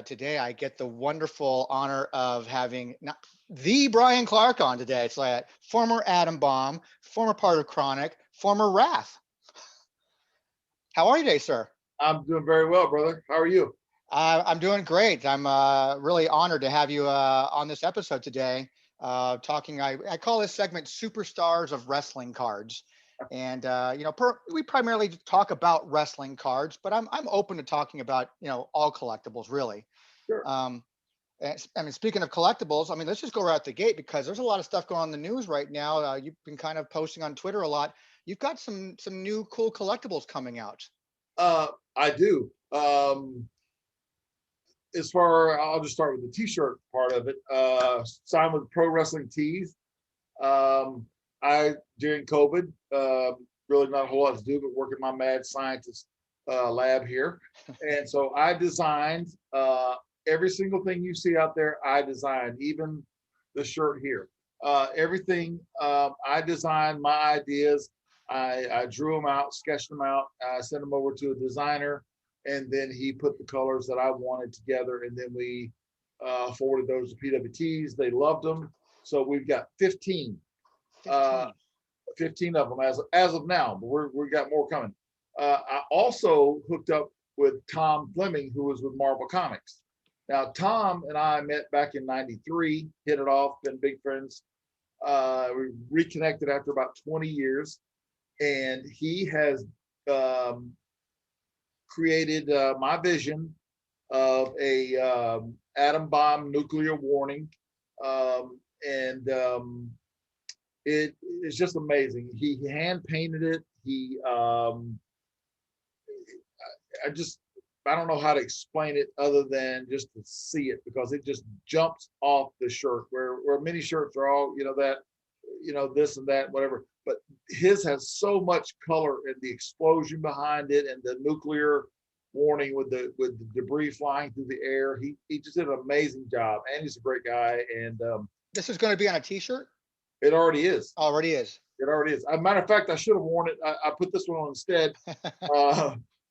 today I get the wonderful honor of having not the Bryan Clark on today. It's like former Adam Bomb, former part of Kronik, former Wrath. How are you today, sir? I'm doing very well, brother. How are you? I'm doing great. I'm really honored to have you on this episode today. Talking, I call this segment "Superstars of Wrestling Cards," and we primarily talk about wrestling cards, but I'm open to talking about all collectibles really. Sure. I mean, speaking of collectibles, I mean, let's just go right out the gate because there's a lot of stuff going on in the news right now. You've been kind of posting on Twitter a lot. You've got some new cool collectibles coming out. I do. I'll just start with the T-shirt part of it. Signed with Pro Wrestling Tees. I during COVID, really not a whole lot to do but work in my mad scientist lab here, and so I designed every single thing you see out there. I designed, even the shirt here. Everything I designed, my ideas. I drew them out, sketched them out. I sent them over to a designer, and then he put the colors that I wanted together, and then we forwarded those to PWTs. They loved them, so we've got 15 of them as of now, but we got more coming. I also hooked up with Tom Fleming, who was with Marvel Comics. Now, Tom and I met back in '93, hit it off, been big friends. We reconnected after about 20 years, and he has created my vision of a atom bomb nuclear warning, and it is just amazing. He hand painted it. I don't know how to explain it other than just to see it, because it just jumps off the shirt, where many shirts are all, this and that, whatever. But his has so much color, and the explosion behind it, and the nuclear warning with the debris flying through the air. He just did an amazing job, and he's a great guy. And this is going to be on a T-shirt. It already is. Already is. It already is. As a matter of fact, I should have worn it. I put this one on instead.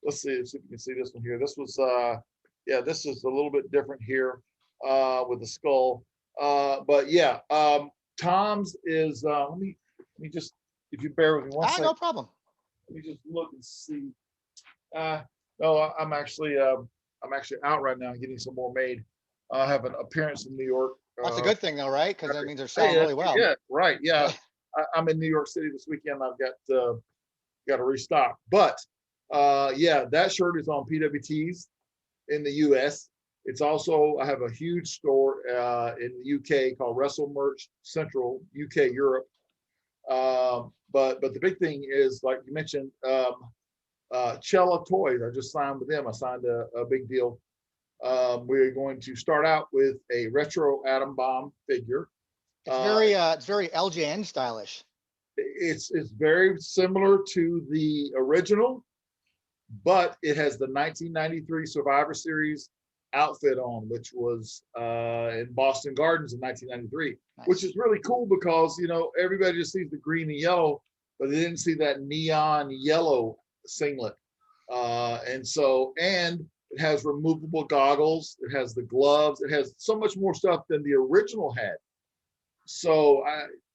Let's see if you can see this one here. This was, this is a little bit different here with the skull. But yeah, Tom's is, let me just, if you bear with me one second. No problem. Let me just look and see. No, I'm actually out right now getting some more made. I have an appearance in New York. That's a good thing though, right? Because that means they're selling really well. Yeah, right. Yeah. I'm in New York City this weekend. I've got to restock. But that shirt is on PWTs in the US. It's also, I have a huge store in the UK called Wrestle Merch Central, UK, Europe. But the big thing is, like you mentioned, Cella Toys. I just signed with them. I signed a big deal. We're going to start out with a retro Atom Bomb figure. It's very LJN stylish. It's very similar to the original, but it has the 1993 Survivor Series outfit on, which was in Boston Gardens in 1993. Nice. Which is really cool because everybody just sees the green and yellow, but they didn't see that neon yellow singlet. And it has removable goggles. It has the gloves. It has so much more stuff than the original had. So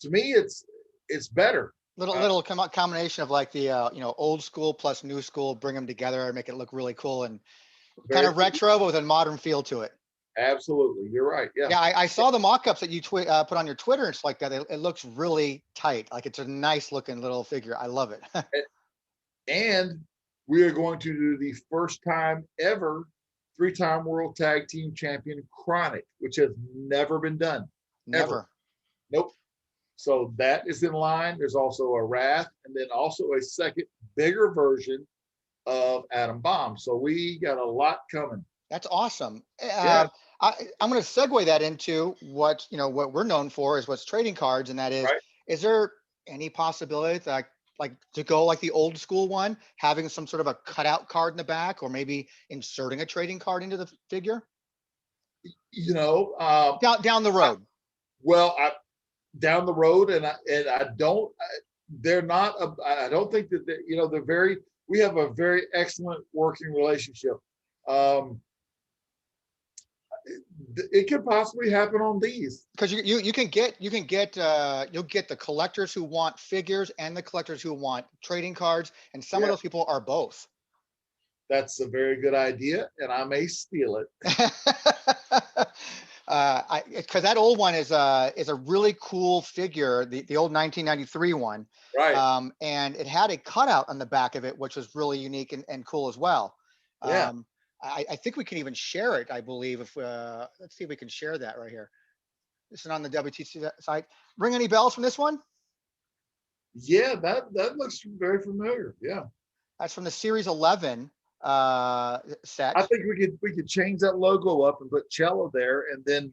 to me, it's better. Little combination of like the old school plus new school, bring them together and make it look really cool and kind of retro, but with a modern feel to it. Absolutely, you're right. Yeah. Yeah, I saw the mock-ups that you put on your Twitter. It's like that. It looks really tight. Like it's a nice looking little figure. I love it. And we are going to do the first time ever 3-time World Tag Team Champion Kronik, which has never been done. Never. Ever. Nope. So that is in line. There's also a Wrath, and then also a second, bigger version of Atom Bomb. So we got a lot coming. That's awesome. Yeah. I'm going to segue that into what we're known for is what's trading cards, and that is, right. Is there any possibility that like to go like the old school one, having some sort of a cutout card in the back, or maybe inserting a trading card into the figure? Down the road. Down the road, and I don't. They're not. I don't think that they're very. We have a very excellent working relationship. It could possibly happen on these. Because you'll get the collectors who want figures and the collectors who want trading cards, and some of Yeah, those people are both. that's a very good idea, and I may steal it. Because that old one is a really cool figure, the old 1993 one, Right. and it had a cutout on the back of it, which was really unique and cool as well. Yeah. I think we can even share it, I believe. If let's see if we can share that right here. This is on the WTC site. Ring any bells from this one? Yeah, that looks very familiar. Yeah. That's from the Series 11 set. I think we could change that logo up and put cello there, and then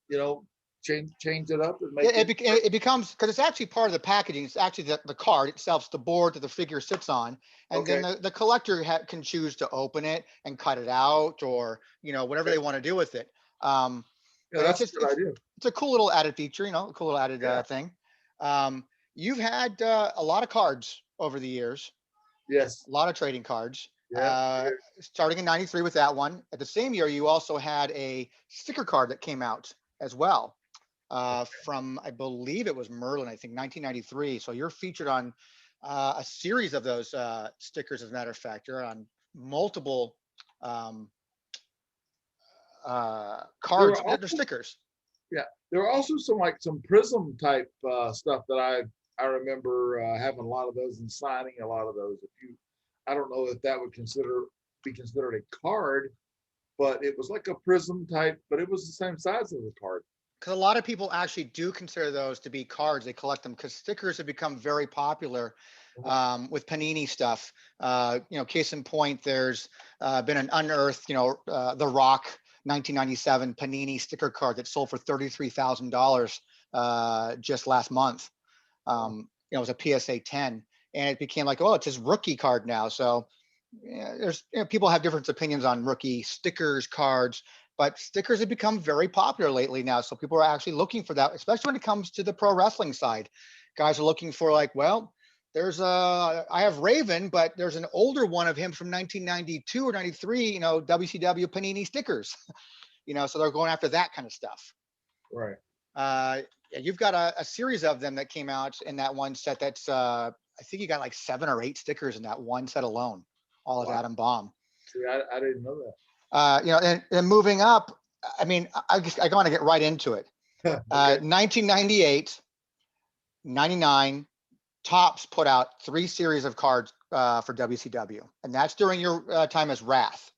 you know, change it up and make it becomes, because it's actually part of the packaging. It's actually the card itself, it's the board that the figure sits on, and Okay. then the collector can choose to open it and cut it out, or whatever they want to do with it. Yeah, But that's a good idea. it's a cool little added feature, a cool little added thing. You've had a lot of cards over the years. Yes. A lot of trading cards. Yeah. Starting in '93 with that one. At the same year, you also had a sticker card that came out as well, from, I believe it was Merlin, I think 1993. So you're featured on a series of those stickers. As a matter of fact, you're on multiple cards. They're stickers. Yeah, there were also some prism type stuff that I remember having a lot of those and signing a lot of those. I don't know if that would be considered a card, but it was like a prism type, but it was the same size as a card. Because a lot of people actually do consider those to be cards. They collect them because stickers have become very popular with Panini stuff. Case in point, there's been an unearthed, The Rock 1997 Panini sticker card that sold for $33,000 just last month. It was a PSA 10, and it became like, oh, it's his rookie card now. So there's people have different opinions on rookie stickers, cards, but stickers have become very popular lately now. So people are actually looking for that, especially when it comes to the pro wrestling side. Guys are looking for, like, well, I have Raven, but there's an older one of him from 1992 or 93, WCW Panini stickers, so they're going after that kind of stuff. Right. You've got a series of them that came out in that one set. That's I think you got like 7 or 8 stickers in that one set alone, all of Adam Bomb. See, I didn't know that. And moving up, I mean, I want to get right into it. Okay. 1998, 99, Topps put out 3 series of cards for WCW, and that's during your time as Wrath.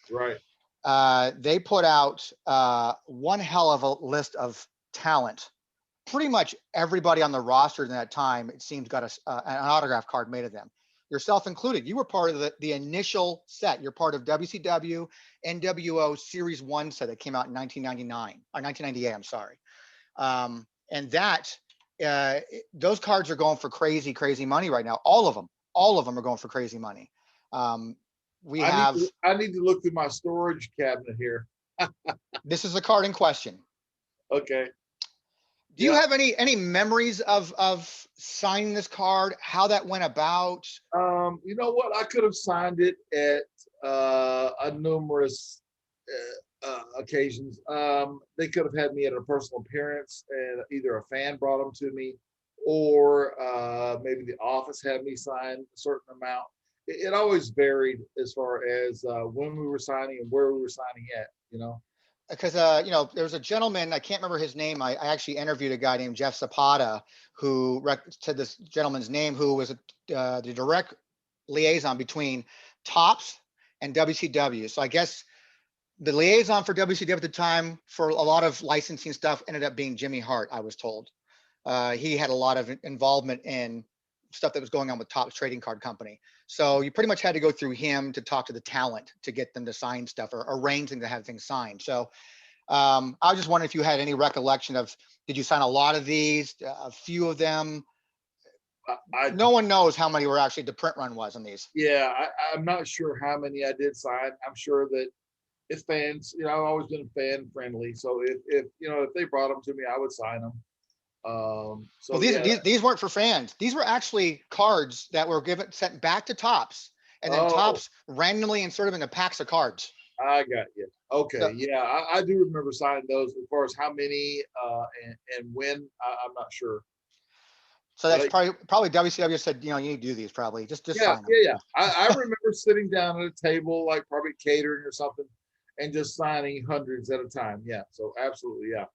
Right. They put out one hell of a list of talent. Pretty much everybody on the roster in that time, it seems, got an autograph card made of them, yourself included. You were part of the initial set. You're part of WCW NWO Series 1 set that came out in 1999 or 1998. I'm sorry. And that those cards are going for crazy money right now. All of them are going for crazy money. I need to look through my storage cabinet here. This is the card in question. Okay. Do you have any memories of signing this card? How that went about? You know what? I could have signed it at numerous occasions. They could have had me at a personal appearance, and either a fan brought them to me, or maybe the office had me sign a certain amount. It always varied as far as when we were signing and where we were signing at. Because there was a gentleman, I can't remember his name. I actually interviewed a guy named Jeff Zapata who said this gentleman's name, who was the direct liaison between Topps and WCW. So I guess the liaison for WCW at the time for a lot of licensing stuff ended up being Jimmy Hart, I was told. He had a lot of involvement in stuff that was going on with Topps Trading Card Company. So you pretty much had to go through him to talk to the talent to get them to sign stuff or arrange them to have things signed. So I was just wondering if you had any recollection of, did you sign a lot of these, a few of them? No one knows how many were actually the print run was on these. Yeah, I'm not sure how many I did sign. I'm sure that if fans, I've always been fan friendly. So if they brought them to me, I would sign them. Well, these weren't for fans. These were actually cards that were sent back to Topps, and then Topps randomly inserted them into packs of cards. I got you. So, Okay, yeah, I do remember signing those. As far as how many and when, I'm not sure. so But that's probably WCW said, you need to do these probably. Just yeah, sign them. yeah, yeah. I remember sitting down at a table, like probably catering or something, and just signing hundreds at a time. Yeah, so absolutely, yeah.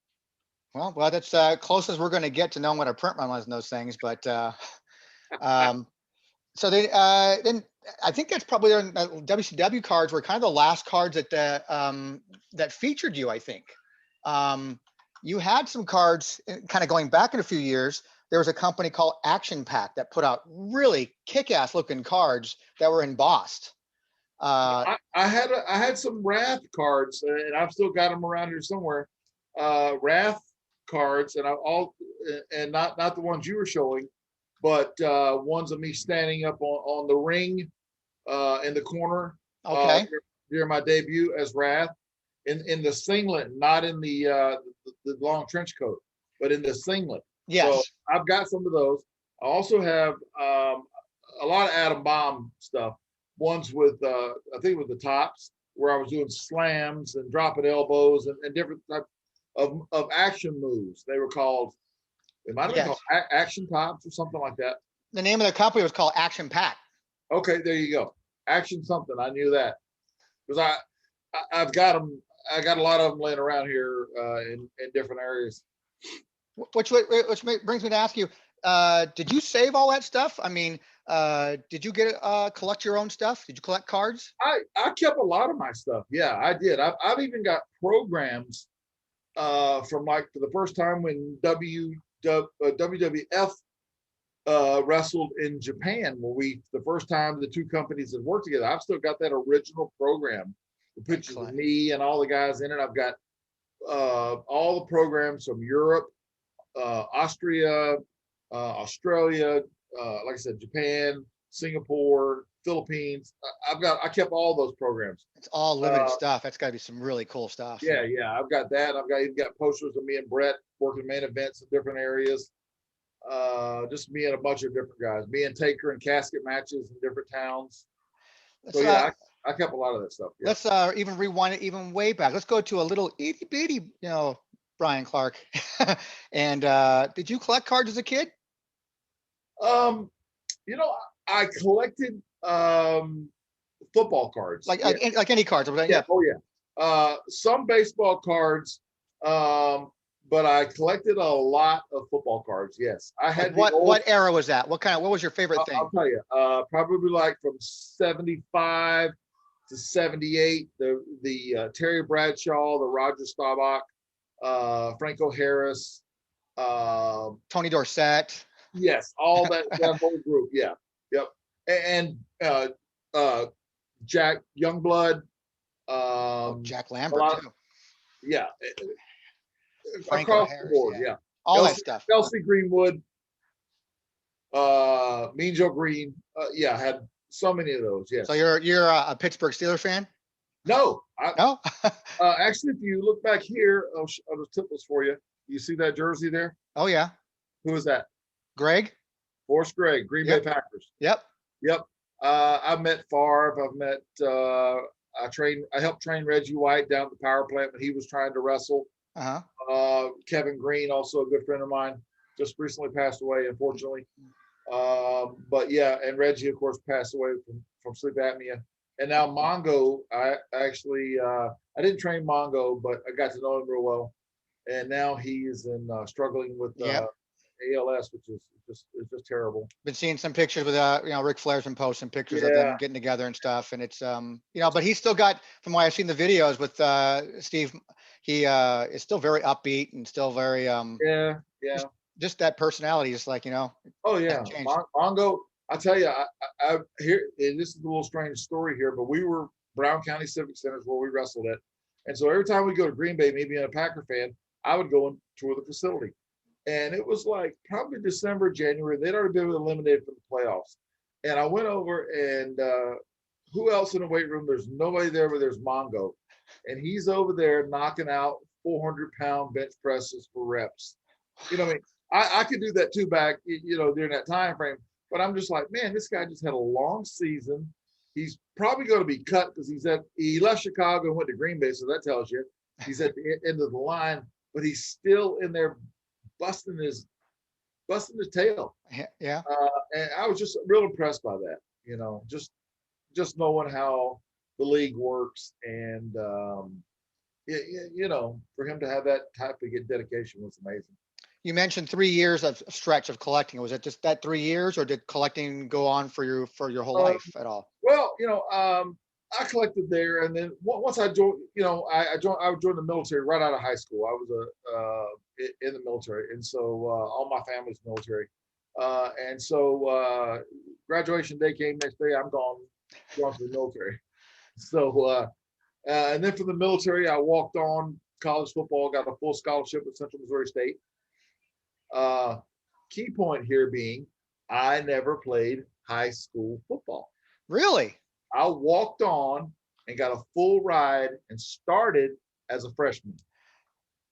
Well, that's close as we're going to get to knowing what a print run was in those things. But um, so then I think that's probably WCW cards were kind of the last cards that featured you. I think you had some cards kind of going back in a few years. There was a company called Action Pack that put out really kick-ass looking cards that were embossed. I had some Wrath cards, and I've still got them around here somewhere. Wrath cards, and not the ones you were showing, but ones of me standing up on the ring in the corner Okay. during my debut as Wrath in the singlet, not in the long trench coat, but in the singlet. Yes. So I've got some of those. I also have a lot of Adam Bomb stuff. Ones with I think with the tops where I was doing slams and dropping elbows and different types of action moves. They were called. It might have been called action tops or something like that. The name of the company was called Action Pack. Okay, there you go. Action something. I knew that because I've got them. I got a lot of them laying around here in different areas. Which brings me to ask you, did you save all that stuff? I mean, did you collect your own stuff? Did you collect cards? I kept a lot of my stuff. Yeah, I did. I've even got programs from like for the first time when WWF wrestled in Japan, when the first time the two companies had worked together. I've still got that original program, the pictures of me and all the guys in it. I've got all the programs from Europe, Austria, Australia, like I said, Japan, Singapore, Philippines. I kept all those programs. It's all limited stuff. That's got to be some really cool stuff. Yeah, I've got that. I've even got posters of me and Brett working main events in different areas. Just me and a bunch of different guys. Me and Taker in casket matches in different towns. So yeah, I kept a lot of that stuff. Yeah. Let's even rewind it even way back. Let's go to a little itty bitty, Bryan Clark. And did you collect cards as a kid? I collected football cards. Like any cards. Yeah. Oh yeah. Some baseball cards. But I collected a lot of football cards. Yes, I had. What era was that? What was your favorite thing? I'll tell you. Probably like from 75 to 78. The Terry Bradshaw, the Roger Staubach, Franco Harris, Tony Dorsett. Yes, all that whole group. Yeah, yep. And Jack Youngblood. Jack Lambert too. Yeah. Franco Across Harris, the board, yeah. All that stuff. Kelsey Greenwood, Mean Joe Green. I had so many of those. Yes. So you're a Pittsburgh Steelers fan? No. No. Actually, if you look back here, I'll just tip this for you. You see that jersey there? Oh yeah. Who is that? Greg. Forrest Gregg, Green Bay Packers. Yep. I've met Favre. I've met. I helped train Reggie White down at the power plant when he was trying to wrestle. Kevin Green, also a good friend of mine, just recently passed away, unfortunately. But yeah, and Reggie, of course, passed away from sleep apnea. And now Mongo, I actually I didn't train Mongo, but I got to know him real well. And now he is struggling with ALS, which is just terrible. Been seeing some pictures with Ric Flair's been posting pictures of them getting together and stuff, and it's but he's still got, from what I've seen the videos with Steve, he is still very upbeat and still very just that personality, just like Oh yeah, Mongo. I tell you, I here, and this is a little strange story here, but we were Brown County Civic Center where we wrestled at, and so every time we go to Green Bay, me being a Packer fan, I would go and tour the facility. And it was like probably December, January. They'd already been eliminated from the playoffs. And I went over and who else in the weight room? There's nobody there, but there's Mongo. And he's over there knocking out 400-pound bench presses for reps. I mean, I could do that too back, during that time frame. But I'm just like, man, this guy just had a long season. he's probably going to be cut because he left Chicago and went to Green Bay, so that tells you he's at the end of the line, but he's still in there busting his tail. Yeah. And I was just real impressed by that. You know, just knowing how the league works, and you know, for him to have that type of dedication was amazing. You mentioned 3 years of stretch of collecting. Was it just that 3 years, or did collecting go on for your whole life at all? Well, you know, I collected there, and then once I joined, you know, I joined the military right out of high school. I was in the military, and so all my family's military, and so graduation day came next day. I'm gone to the military. So and then from the military, I walked on college football, got a full scholarship at Central Missouri State. Key point here being, I never played high school football. Really? I walked on and got a full ride and started as a freshman.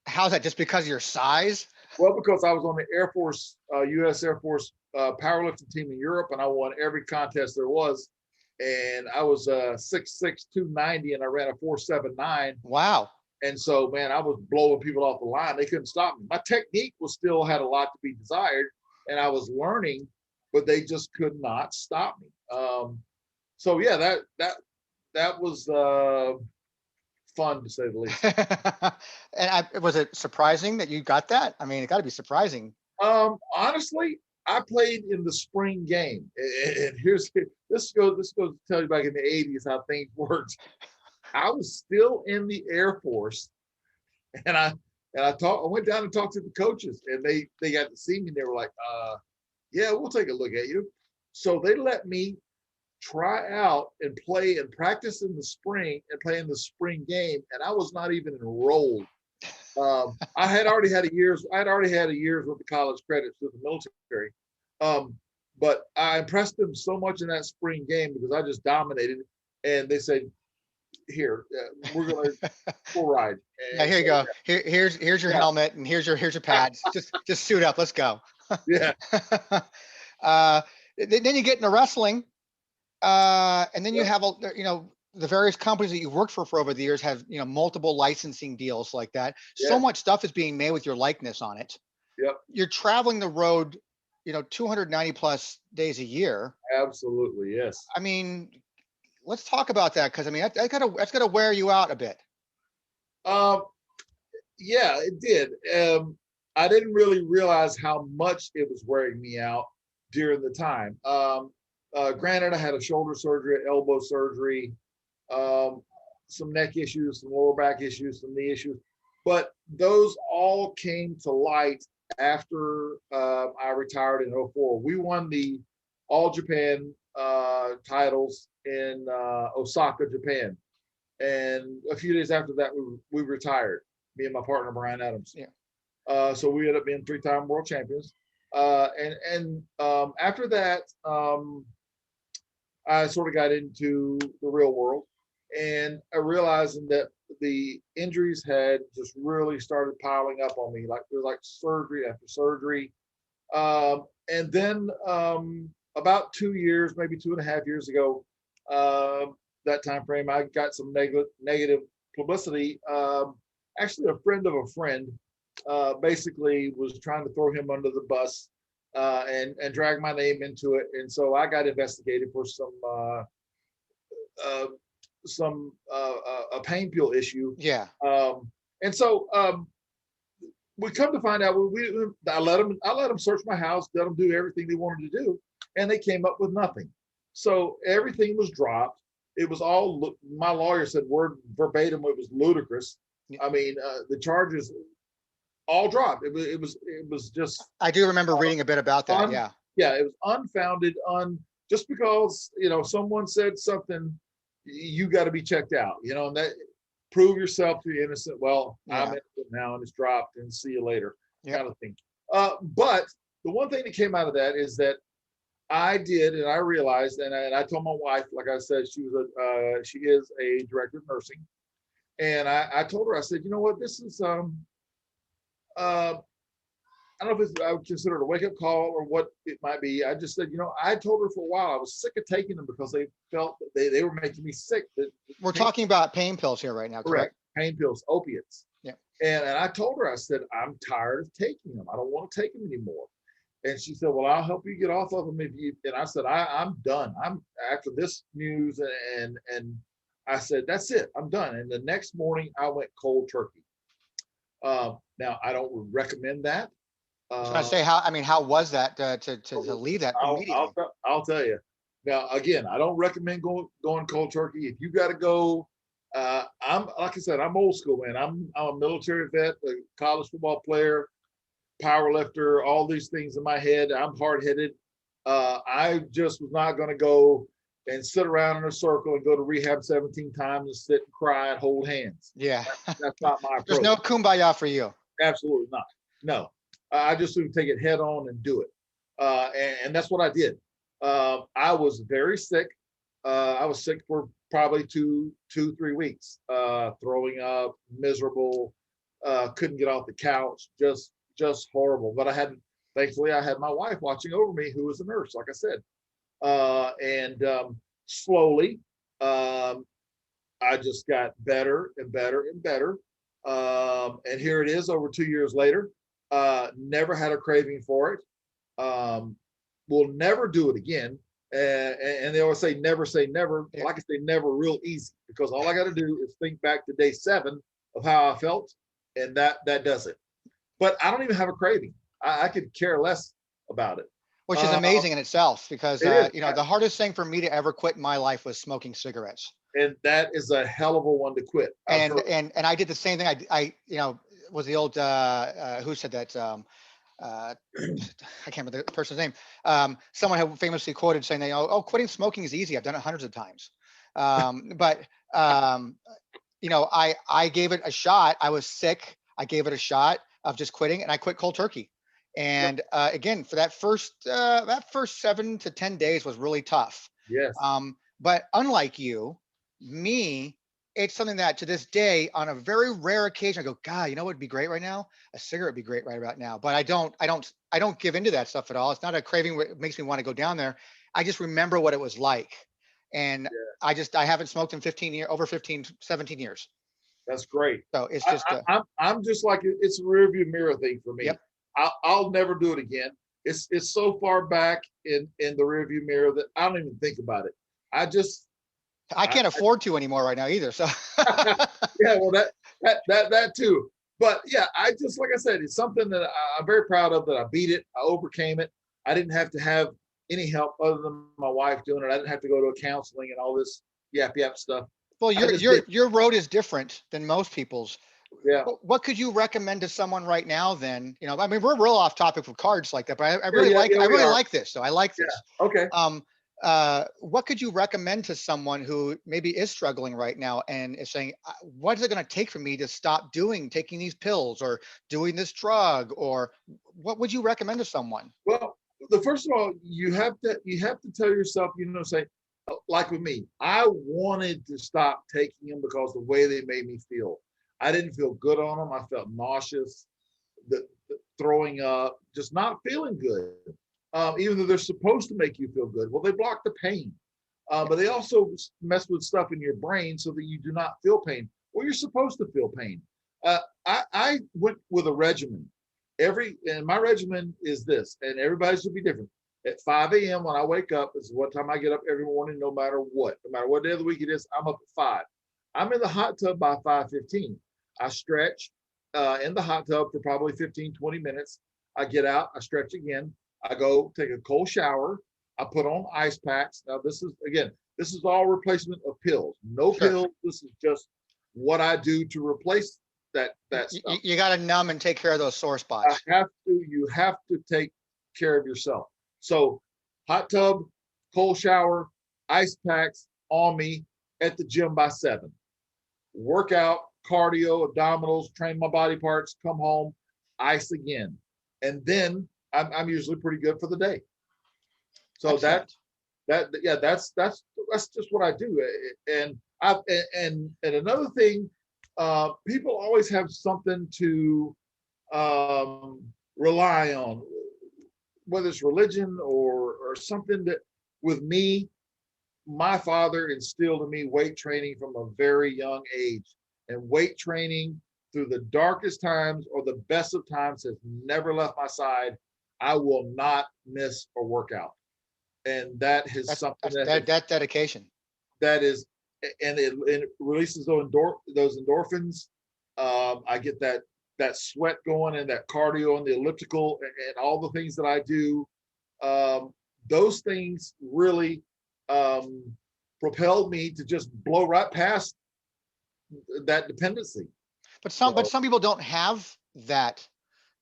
How's that? Just because of your size? Well, because I was on the Air Force, U.S. Air Force powerlifting team in Europe, and I won every contest there was. And I was 6'6", 290, and I ran a 4.79. Wow. And so, man, I was blowing people off the line. They couldn't stop me. My technique was still had a lot to be desired, and I was learning, but they just could not stop me. So yeah, that was fun, to say the least. And was it surprising that you got that? I mean, it got to be surprising. Honestly, I played in the spring game, and this goes to tell you back in the 80s how things worked. I was still in the Air Force, and I went down and talked to the coaches, and they got to see me, and they were like, yeah, we'll take a look at you. So they let me try out and play and practice in the spring and play in the spring game, and I was not even enrolled. I had already had a year's worth of college credits with the military, but I impressed them so much in that spring game because I just dominated, and they said, here, we're gonna full ride. And yeah, here you go. Here's your helmet, and here's your pads. just suit up. Let's go. Yeah. Then you get into wrestling, and then you have the various companies that you've worked for over the years have multiple licensing deals like that. Yeah. So much stuff is being made with your likeness on it. Yep. You're traveling the road, 290 plus days a year. Absolutely, yes. I mean, let's talk about that, because I mean that's gotta wear you out a bit. Yeah, it did. I didn't really realize how much it was wearing me out during the time. Granted, I had a shoulder surgery, elbow surgery, some neck issues, some lower back issues, some knee issues, but those all came to light after I retired in 2004. We won the All Japan titles in Osaka, Japan, and a few days after that we retired, me and my partner Bryan Adams. Yeah. So we ended up being 3-time world champions, and after that I sort of got into the real world, and I realized that the injuries had just really started piling up on me. Like there was like surgery after surgery, and then about 2 years, maybe 2.5 years ago, that time frame, I got some negative publicity. Actually, a friend of a friend basically was trying to throw him under the bus and drag my name into it, and so I got investigated for a pain pill issue. Yeah. And so we come to find out, I let them search my house, let them do everything they wanted to do, and they came up with nothing. So everything was dropped. It was all, my lawyer said word verbatim, it was ludicrous. I mean, the charges all dropped. It was just. I do remember reading a bit about that. Yeah. Yeah, it was unfounded. Just because someone said something, you got to be checked out. And that prove yourself to be innocent. Well, yeah. I'm innocent now, and it's dropped, and see you later, kind of thing. But the one thing that came out of that is that I did, and I realized, and I told my wife, like I said, she is a director of nursing, and I told her, I said, you know what, this is I I don't know if I would consider it a wake-up call or what it might be. I just said, I told her for a while I was sick of taking them because they felt that they were making me sick. We're talking about pain pills here right now, correct? Pain pills, opiates. Yeah. And I told her, I said, I'm tired of taking them. I don't want to take them anymore. And she said, well, I'll help you get off of them if you. And I said, I'm done. I'm after this news, and I said, that's it. I'm done. And the next morning, I went cold turkey. Now I don't recommend that. I was gonna say how was that to leave that immediately? I'll tell you. Now again, I don't recommend going cold turkey. If you got to go, I'm like I said, I'm old school, man. I'm a military vet, a college football player, power lifter, all these things in my head. I'm hard headed. I just was not going to go and sit around in a circle and go to rehab 17 times and sit and cry and hold hands. Yeah, that's not my approach. There's no kumbaya for you. Absolutely not. No, I just would take it head on and do it. And that's what I did. I was very sick. I was sick for probably 3 weeks, throwing up, miserable, couldn't get off the couch, just horrible. But thankfully I had my wife watching over me, who was a nurse, like I said. And slowly, I just got better and better and better. And here it is over 2 years later. Never had a craving for it. Will never do it again. And they always say never say never. Yeah. Like I say, never real easy, because all I got to do is think back to day 7 of how I felt, and that does it. But I don't even have a craving. I could care less about it. Which is amazing in itself, because the hardest thing for me to ever quit in my life was smoking cigarettes. And that is a hell of a one to quit. And I did the same thing. I was the old who said that I can't remember the person's name. Someone had famously quoted saying, "Oh, quitting smoking is easy. I've done it hundreds of times." But I gave it a shot. I was sick. I gave it a shot of just quitting, and I quit cold turkey. And again, for that first 7 to 10 days was really tough. Yes. But unlike you, me, it's something that to this day, on a very rare occasion, I go, God, what would be great right now? A cigarette would be great right about now. But I don't give into that stuff at all. It's not a craving that makes me want to go down there. I just remember what it was like. And I haven't smoked in 17 years. That's great. So it's just, I'm just like, it's a rearview mirror thing for me. Yep. I'll never do it again. It's so far back in the rearview mirror that I don't even think about it. I can't afford to anymore right now either. So yeah, well that too. But yeah, like I said, it's something that I'm very proud of, that I beat it. I overcame it. I didn't have to have any help other than my wife doing it. I didn't have to go to a counseling and all this yap stuff. Well, your road is different than most people's. Yeah. What could you recommend to someone right now then? We're real off topic with cards like that, but I really like this. So I like this. Yeah. Okay. What could you recommend to someone who maybe is struggling right now and is saying, what is it going to take for me to stop taking these pills or doing this drug, or what would you recommend to someone? Well, first of all, you have to tell yourself, say, like with me, I wanted to stop taking them because the way they made me feel. I didn't feel good on them. I felt nauseous, the throwing up, just not feeling good. Even though they're supposed to make you feel good. Well, they block the pain, but they also mess with stuff in your brain so that you do not feel pain. Well, you're supposed to feel pain. I went with a regimen. And my regimen is this, and everybody's should be different. At 5 a.m. when I wake up, this is what time I get up every morning, no matter what day of the week it is, I'm up at 5. I'm in the hot tub by 5:15. I stretch in the hot tub for probably 15, 20 minutes. I get out, I stretch again. I go take a cold shower. I put on ice packs. Now, this is all replacement of pills. No pills. This is just what I do to replace that stuff. You got to numb and take care of those sore spots. You have to take care of yourself. So hot tub, cold shower, ice packs on me, at the gym by 7. Workout, cardio, abdominals, train my body parts, come home, ice again. And then I'm usually pretty good for the day. So Excellent. that's just what I do. And another thing, people always have something to rely on, whether it's religion or something that with me, my father instilled in me weight training from a very young age, and weight training through the darkest times or the best of times has never left my side. I will not miss a workout. And that is something That dedication. that is, and it releases those endorphins. I get that sweat going and that cardio and the elliptical and all the things that I do. Those things really propelled me to just blow right past that dependency. But some people don't have that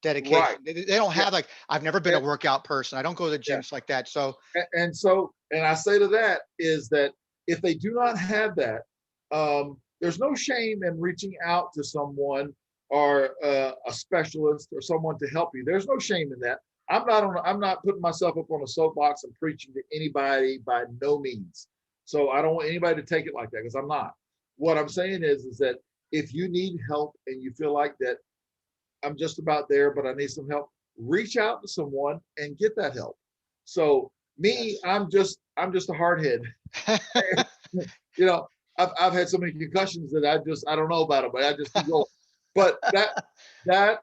dedication. Right. They don't have like, I've never been a workout person. I don't go to the gyms like that. So and I say to that is that if they do not have that, there's no shame in reaching out to someone or a specialist or someone to help you. There's no shame in that. I'm not putting myself up on a soapbox and preaching to anybody by no means. So I don't want anybody to take it like that, because I'm not. What I'm saying is that if you need help and you feel like that I'm just about there, but I need some help, reach out to someone and get that help. So me, I'm just a hard head. You know, I've had so many concussions that I don't know about it, but I just keep going. But that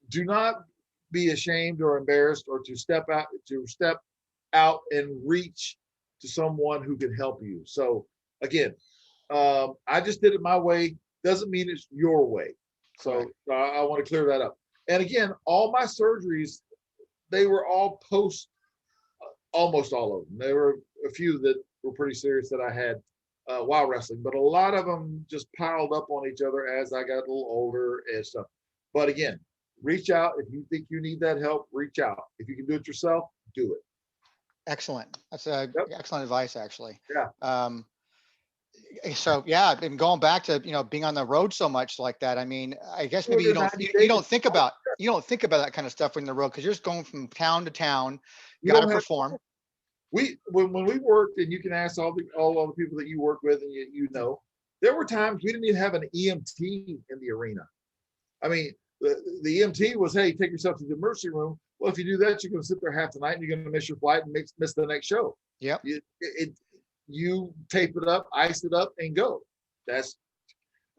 do not be ashamed or embarrassed or to step out and reach to someone who can help you. So again, I just did it my way. Doesn't mean it's your way. So I want to clear that up. And again, all my surgeries, they were all post, almost all of them. There were a few that were pretty serious that I had while wrestling, but a lot of them just piled up on each other as I got a little older and stuff. But again, reach out. If you think you need that help, reach out. If you can do it yourself, do it. Excellent. That's excellent advice, actually. Yeah. So yeah, and going back to being on the road so much like that. I mean, I guess maybe you don't think about that kind of stuff when you're on the road, because you're just going from town to town. You got to perform. When we worked, and you can ask all the people that you work with, and you there were times we didn't even have an EMT in the arena. I mean, the EMT was, hey, take yourself to the emergency room. Well, if you do that, you're going to sit there half the night and you're going to miss your flight and miss the next show. Yep. You tape it up, ice it up, and go. A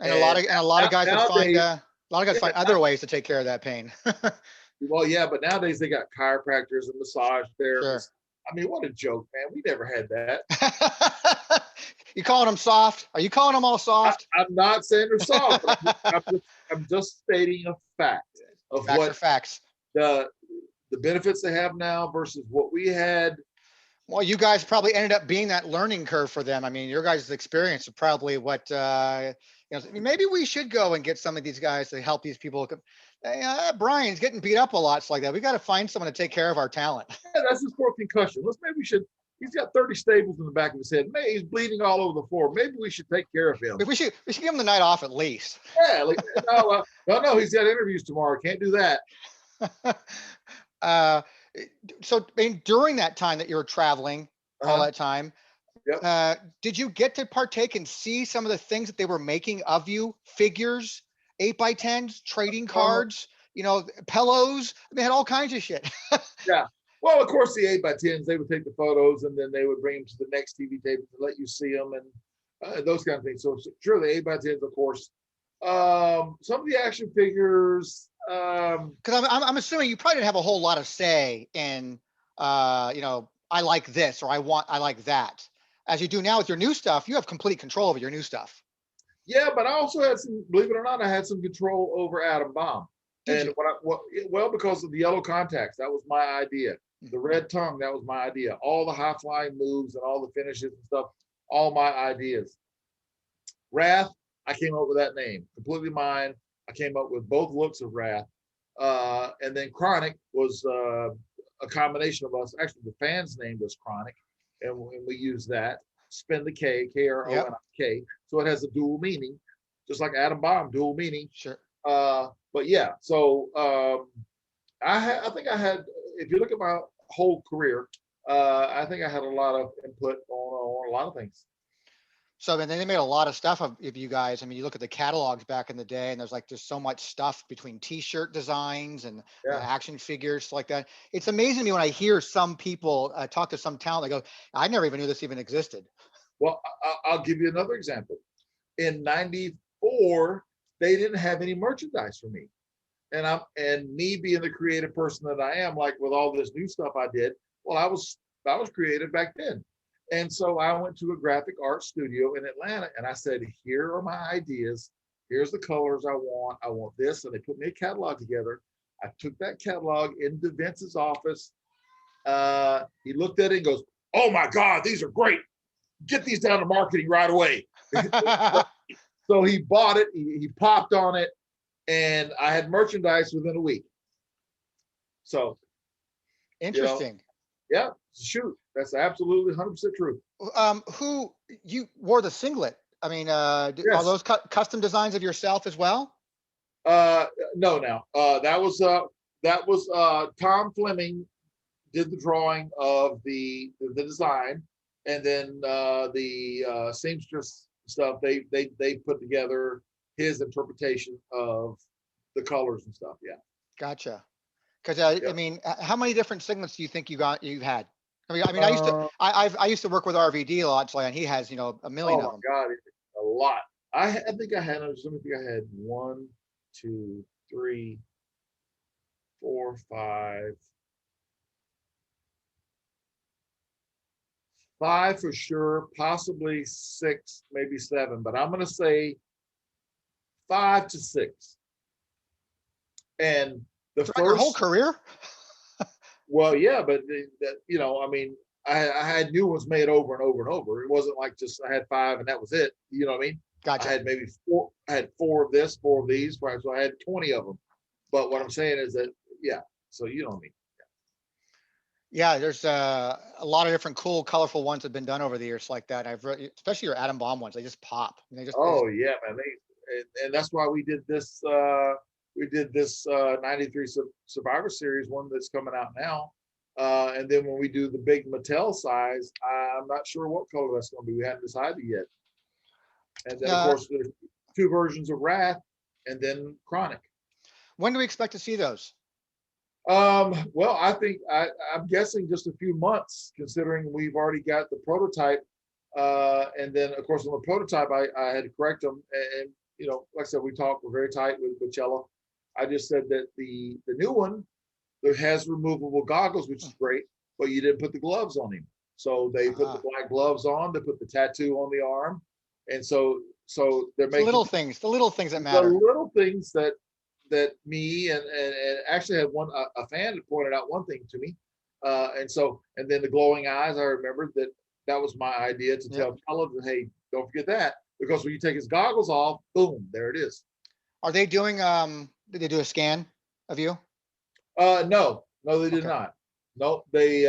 lot of guys find other ways to take care of that pain. Well, yeah, but nowadays they got chiropractors and massage therapists. Sure. I mean, what a joke, man. We never had that. You calling them soft? Are you calling them all soft? I'm not saying they're soft. I'm just stating a fact of facts. The benefits they have now versus what we had. Well, you guys probably ended up being that learning curve for them. I mean, your guys' experience is probably what, maybe we should go and get some of these guys to help these people. Bryan's getting beat up a lot. It's like that. We got to find someone to take care of our talent. Yeah, that's his fourth concussion. He's got 30 staples in the back of his head. Maybe he's bleeding all over the floor. Maybe we should take care of him. We should give him the night off at least. Yeah. No, he's got interviews tomorrow. Can't do that. So I mean, during that time that you were traveling, all that time, did you get to partake and see some of the things that they were making of you? Figures, 8x10s, trading cards, pillows. They had all kinds of shit. Yeah. Well, of course, the 8x10s, they would take the photos and then they would bring them to the next TV table to let you see them and those kind of things. So sure, the 8x10s, of course. Some of the action figures. Because I'm assuming you probably didn't have a whole lot of say in, I like this or I like that. As you do now with your new stuff, you have complete control over your new stuff. Yeah, but I also had believe it or not, I had some control over Adam Bomb. Well, because of the yellow contacts, that was my idea. The red tongue, that was my idea. All the high flying moves and all the finishes and stuff, all my ideas. Wrath, I came up with that name, completely mine. I came up with both looks of Wrath. And then Kronik was a combination of us. Actually, the fan's name was Kronik, and we use that. Spin the K, K-R-O-N-I-K. So it has a dual meaning, just like Adam Bomb, dual meaning. Sure. But yeah, so I think I had, if you look at my whole career, I think I had a lot of input on a lot of things. So then they made a lot of stuff of you guys. I mean, you look at the catalogs back in the day, and there's like just so much stuff between T-shirt designs and Yeah. action figures like that. It's amazing to me when I hear some people talk to some talent. They go, "I never even knew this even existed." Well, I'll give you another example. In '94, they didn't have any merchandise for me. And me being the creative person that I am, like with all this new stuff I did, well, I was creative back then. And so I went to a graphic art studio in Atlanta and I said, here are my ideas. Here's the colors I want. I want this. And they put me a catalog together. I took that catalog into Vince's office. He looked at it and goes, oh my God, these are great. Get these down to marketing right away. So he bought it. He popped on it. And I had merchandise within a week. So Interesting. Yeah, shoot, that's absolutely 100% true. Who you wore the singlet? I mean, are Yes. those custom designs of yourself as well? No, now that was Tom Fleming did the drawing of the design, and then the seamstress stuff they put together his interpretation of the colors and stuff. Yeah. Gotcha. Because Yeah. I mean, how many different singlets do you think you've had? I mean, I used to work with RVD a lot, so and he has a million Oh of my them. God, a lot. I think I had. Let me think. I had one, two, three, four, five for sure. Possibly six, maybe seven. But I'm gonna say 5 to 6. And the Throughout your whole first, career? well, yeah, but I mean, I had new ones made over and over and over. It wasn't like just I had 5 and that was it. You know what I mean? Gotcha. I had maybe 4. I had 4 of this, 4 of these, right? So I had 20 of them. But what I'm saying is that, yeah. So you know what I mean? Yeah, there's a lot of different cool, colorful ones that have been done over the years like that. Especially your Adam Bomb ones. They just pop. And they just Oh yeah, man. And that's why we did this. We did this '93 Survivor Series one that's coming out now. And then when we do the big Mattel size, I'm not sure what color that's going to be. We haven't decided yet. And then of course there's 2 versions of Wrath, and then Kronik. When do we expect to see those? Well, I think I'm guessing just a few months, considering we've already got the prototype. And then of course on the prototype, I had to correct them. And like I said, we're very tight with Cella. I just said that the new one that has removable goggles, which is great, but you didn't put the gloves on him. So they put the black gloves on, they put the tattoo on the arm. And so they're making the little things that matter. The little things that me and actually had a fan that pointed out one thing to me. And then the glowing eyes, I remembered that was my idea to tell Cella, hey, don't forget that, because when you take his goggles off, boom, there it is. Are they doing did they do a scan of you? No, they did not. No, they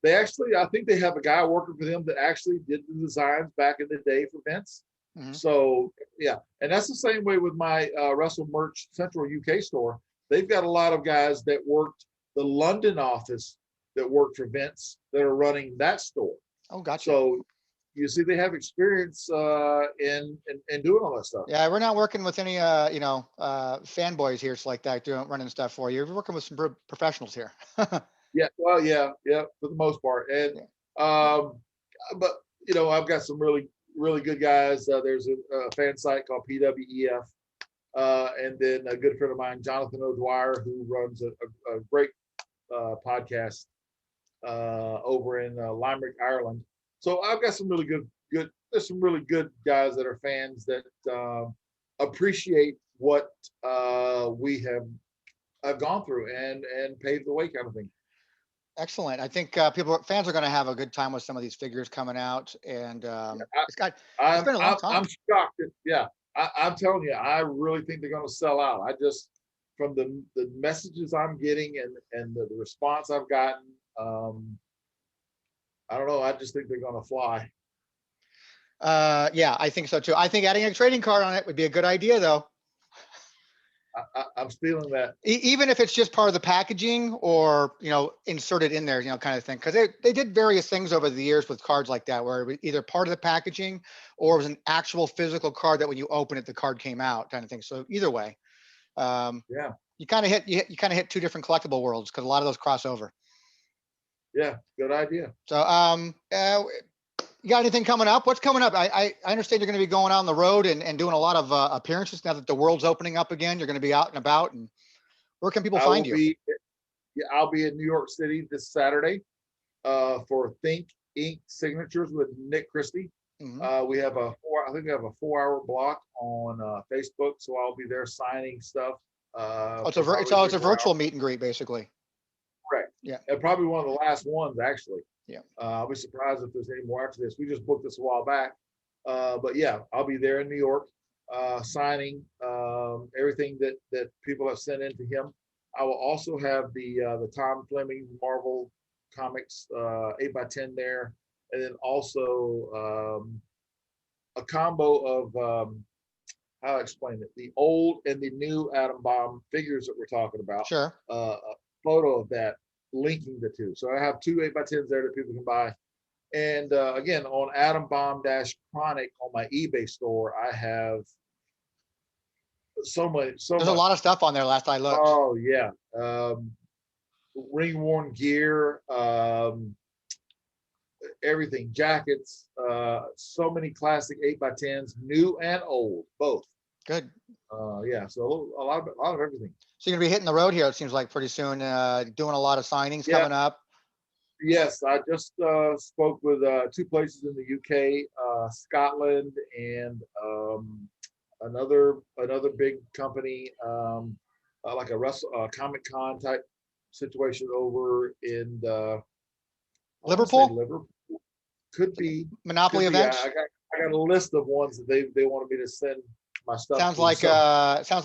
actually, I think they have a guy working for them that actually did the designs back in the day for Vince. Mm-hmm. So yeah, and that's the same way with my Wrestle Merch Central UK store. They've got a lot of guys that worked the London office that worked for Vince that are running that store. Oh, gotcha. So you see, they have experience in doing all that stuff. Yeah, we're not working with any fanboys here, like that, running stuff for you. We're working with some professionals here. Yeah, well, yeah, for the most part. And but I've got some really good guys. There's a fan site called PWEF, and then a good friend of mine, Jonathan O'Dwyer, who runs a great podcast over in Limerick, Ireland. So I've got some really good. There's some really good guys that are fans that appreciate what we have gone through and paved the way, kind of thing. Excellent. I think fans are going to have a good time with some of these figures coming out, and it's been a long time. I'm shocked. I'm telling you, I really think they're going to sell out. I just, from the messages I'm getting and the response I've gotten, I don't know. I just think they're going to fly. Yeah, I think so too. I think adding a trading card on it would be a good idea, though. I'm feeling that. Even if it's just part of the packaging or, inserted in there, kind of thing. Because they did various things over the years with cards like that, where it was either part of the packaging or it was an actual physical card that when you open it, the card came out, kind of thing. So either way, Yeah. you kind of hit two different collectible worlds because a lot of those cross over. Yeah, good idea. So, you got anything coming up? What's coming up? I understand you're going to be going out on the road and doing a lot of appearances now that the world's opening up again. You're going to be out and about. And where can people find you? I'll be in New York City this Saturday for Think Ink Signatures with Nick Christie. Mm-hmm. We have I think we have a 4-hour block on Facebook, so I'll be there signing stuff. It's a virtual meet and greet, basically. Correct. Yeah. And probably one of the last ones, actually. Yeah. I'll be surprised if there's any more after this. We just booked this a while back. But yeah, I'll be there in New York signing everything that people have sent in to him. I will also have the Tom Fleming Marvel Comics 8x10 there. And then also a combo of, how to explain it, the old and the new Adam Bomb figures that we're talking about. Sure. A photo of that linking the two. So I have 2 8x10s there that people can buy. And again, on Adam Bomb Kronik on my eBay store, I have so much. There's a lot of stuff on there last I looked. Oh yeah. Ring worn gear, everything, jackets, so many classic 8x10s, new and old, both. Good. Yeah, so a lot of everything. So you're gonna be hitting the road here, it seems like, pretty soon, doing a lot of signings coming up. Yes, I just spoke with 2 places in the UK, Scotland, and another big company, like a Comic-Con type situation over in Liverpool. Could be Monopoly events. Yeah, I got a list of ones that they wanted me to send my stuff. Sounds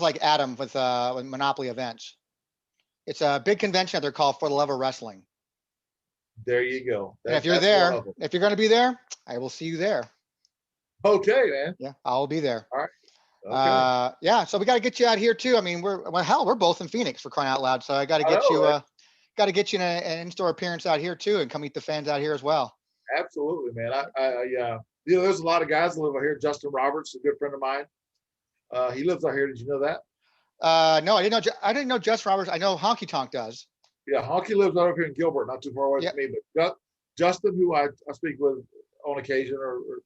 like Adam with Monopoly events. It's a big convention they're called For the Love of Wrestling. There you go. And if you're there, if you're going to be there, I will see you there. Okay, man. Yeah, I'll be there. All right. Okay. Yeah, so we got to get you out here too. I mean, we're both in Phoenix, for crying out loud. So I got to get you. Right? Got to get you an in-store appearance out here too, and come meet the fans out here as well. Absolutely, man. There's a lot of guys that live out here. Justin Roberts, a good friend of mine. He lives out here. Did you know that? No, I didn't know Justin Roberts. I know Honky Tonk does. Yeah, Honky lives out here in Gilbert, not too far away from me. But Justin, who I speak with on occasion, or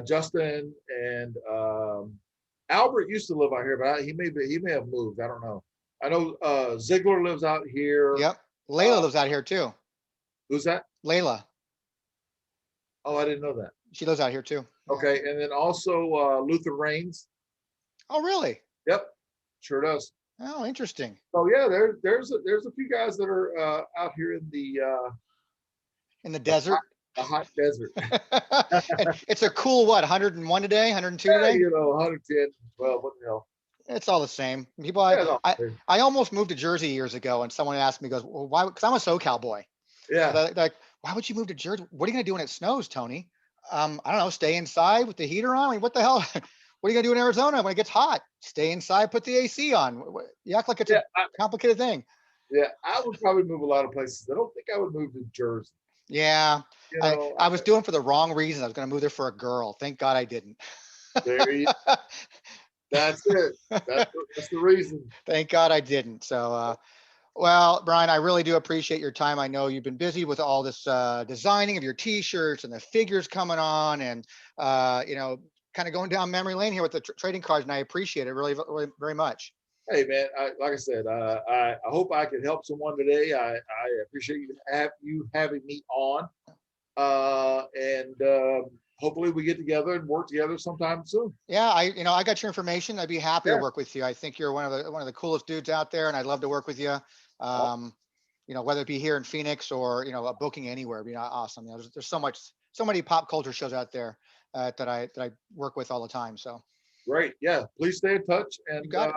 Justin and Albert used to live out here, but he may have moved. I don't know. I know Ziegler lives out here. Yep. Layla lives out here too. Who's that? Layla. Oh, I didn't know that. She lives out here too. Okay, and then also Luther Raines. Oh, really? Yep, sure does. Oh, interesting. So yeah, there's a few guys that are out here in the desert. A hot desert. It's a cool 101 today, 102 today. 110. Well, what the hell? It's all the same. People, I almost moved to Jersey years ago, and someone asked me, goes, well, why? Because I'm a SoCal boy. Yeah. So they're like, why would you move to Jersey? What are you gonna do when it snows, Tony? I don't know. Stay inside with the heater on. I mean, what the hell? What are you gonna do in Arizona when it gets hot? Stay inside, put the AC on. You act like it's a complicated thing. Yeah, I would probably move a lot of places. I don't think I would move to Jersey. Yeah, I was doing for the wrong reason. I was gonna move there for a girl. Thank God I didn't. There you go. That's it. That's the reason. Thank God I didn't. So, well, Bryan, I really do appreciate your time. I know you've been busy with all this designing of your T-shirts and the figures coming on, and kind of going down memory lane here with the trading cards, and I appreciate it really, really very much. Hey, man, like I said, I hope I could help someone today. I appreciate you having me on, and hopefully we get together and work together sometime soon. Yeah, I got your information. I'd be happy to work with you. I think you're one of the coolest dudes out there, and I'd love to work with you. Whether it be here in Phoenix or a booking anywhere, it'd be awesome. There's so many pop culture shows out there that I work with all the time. So great, yeah. Please stay in touch, and you got it.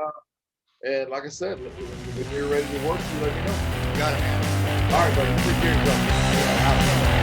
And like I said, when you're ready to work, you let me know. You got it, man. All right, buddy. Take care of yourself. Yeah,